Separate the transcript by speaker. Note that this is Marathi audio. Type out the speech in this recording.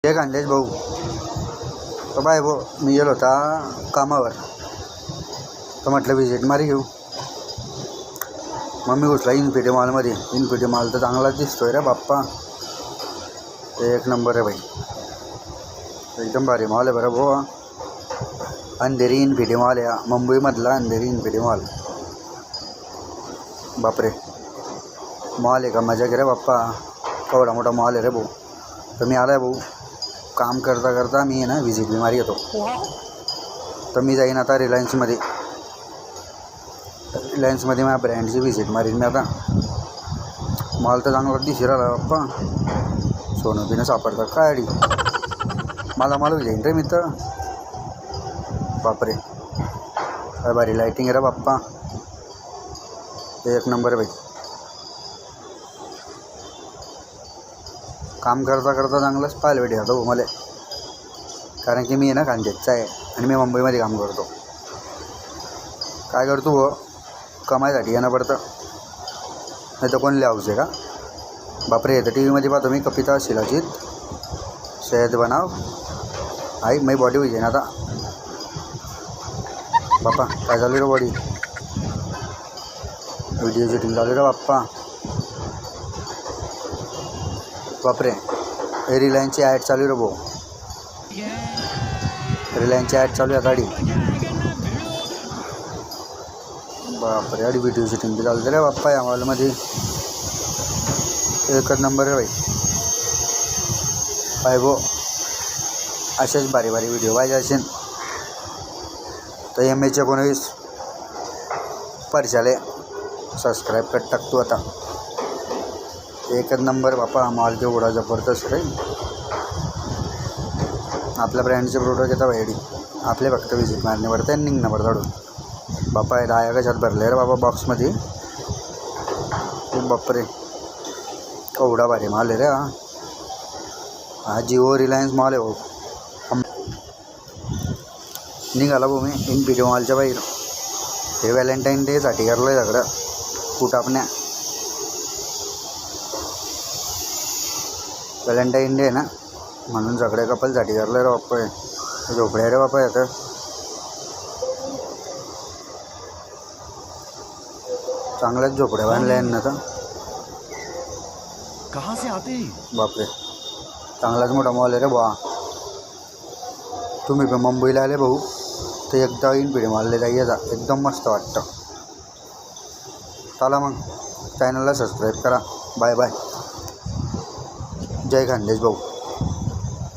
Speaker 1: हे खानदेश भाऊ तर बाय भाऊ मी गेलो होता कामावर तर म्हटलं विजिट मारी घेऊ. मग मी घुसला इन्फिटी मॉलमध्ये. इन्फिटी मॉल तर चांगलाच दिसतोय रे बाप्पा. एक नंबर आहे भाई, एकदम भारी मॉल आहे बरं भाऊ. अंधेरी इन्फिटी मॉल आहे, मुंबईमधला अंधेरी इन्फिटी मॉल. बापरे मॉल आहे का मजा घे रे बाप्पा. केवढा मोठा मॉल आहे रे भाऊ. तर मी आला आहे भाऊ, काम करता करता मी आहे ना विजिट बी मारी येतो. तर मी जाईन आता रिलायन्समध्ये माझ्या ब्रँडची विजिट मारीन मी आता. मॉल तर चांगला दिशी राहिला बाप्पा. सोनं पिणं सापडतं काय अडी मला जाईन रे मी तर. बापरे काय भारी लाईटिंग आहे रे बाप्पा. एक नंबर आहे भाई. काम करता करता चांगलंच पाहायला भेटेल आता मला, कारण की मी आहे ना खानदेशचा आहे आणि मी मुंबईमध्ये काम करतो. काय करतो हो, कमाईसाठी येणं पडतं, नाही तर कोण हाऊस आहे का. बापरे येतं टी व्हीमध्ये पाहतो मी कपिता शिलाजीत शहद बनाव आई माझी बॉडी होई ना आता. बाप्पा काय चालू रे बॉडी, व्हिडिओ शूटिंग चालू रे बाप्पा. बापरे हे रिलायन्सची ॲड चालू रे भाऊ. रिलायन्सची ॲड चालू आहे गाडी. बापरे गाडी व्हिडिओ शूटिंग बी चालते रे बाप्पा या मॉलमध्ये. एकच नंबर आहे भाई. पाय भाऊ असेच भारी भारी व्हिडिओ पाहिजे असेल तर MH19 परशाले सबस्क्राईब कर टाकतो आता. एकच नंबर बापा मॉल केवढा जबरदस्त रे. आपल्या ब्रँडचे प्रोडक्ट येतात भाई. आपले फक्त विजिट मारणे पडतं आणि निघणं पडतं काढून. बापा डाया कशात भरले रे बाबा बॉक्समध्ये. बापरे केवढा भारी माल आहे रे हा जिओ रिलायन्स मॉल आहे भाऊ. निघाला भाऊ मी इन्फिटी मॉलच्या बाहेर. हे व्हॅलेंटाईन डेसाठी करलं आहे सगळं कुठं आपल्या. व्हॅलेंटाईन डे ना म्हणून सगळे कपलसाठी करलं रे बाप्पा. झोपड्या रे बाप्पा आता. चांगल्याच झोपड्या बांधल्या यांना तर.
Speaker 2: कहाँ से आते
Speaker 1: बापरे चांगलाच मोठा मॉल आहे रे बुवा. तुम्ही पण मुंबईला आले भाऊ तर एकदा इन्फिटी मॉलला जायचा, एकदम मस्त वाटतं. चला मग चॅनलला सबस्क्राईब करा. Bye bye. जय खानदेश भाऊ.